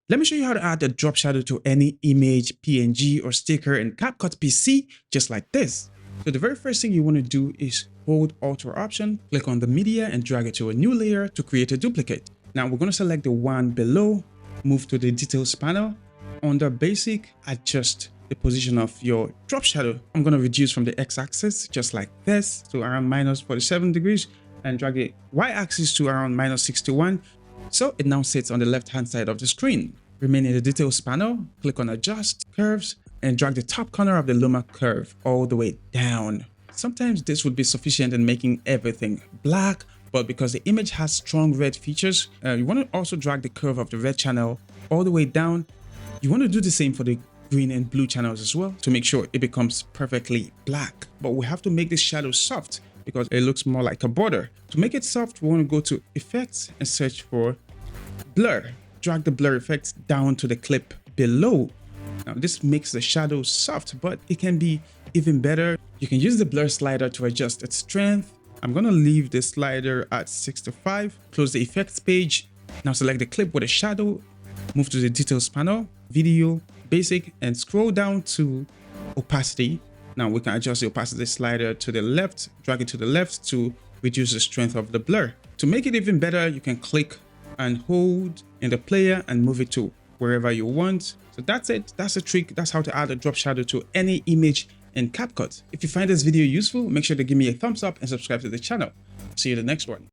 Let me show you how to add a drop shadow to any image, PNG, or sticker in CapCut PC, just like this. So the very first thing you want to do is hold Alt or Option, click on the media and drag it to a new layer to create a duplicate. Now we're going to select the one below, move to the details panel. Under basic, adjust the position of your drop shadow. I'm going to reduce from the X-axis just like this to around -47 degrees and drag the Y-axis to around -61. So it now sits on the left hand side of the screen. Remain in the details panel, click on adjust curves and drag the top corner of the luma curve all the way down. Sometimes this would be sufficient in making everything black, but because the image has strong red features, you want to also drag the curve of the red channel all the way down. You want to do the same for the green and blue channels as well to make sure it becomes perfectly black. But we have to make this shadow soft because it looks more like a border. To make it soft, we want to go to Effects and search for Blur. Drag the blur effect down to the clip below. Now this makes the shadow soft, but it can be even better. You can use the blur slider to adjust its strength. I'm going to leave the slider at 65. Close the effects page. Now select the clip with a shadow. Move to the details panel, video, basic, and scroll down to opacity. Now we can adjust the opacity slider to the left, drag it to the left to reduce the strength of the blur. To make it even better, you can click and hold in the player and move it to wherever you want. So that's it. That's the trick. That's how to add a drop shadow to any image in CapCut. If you find this video useful, make sure to give me a thumbs up and subscribe to the channel. See you in the next one.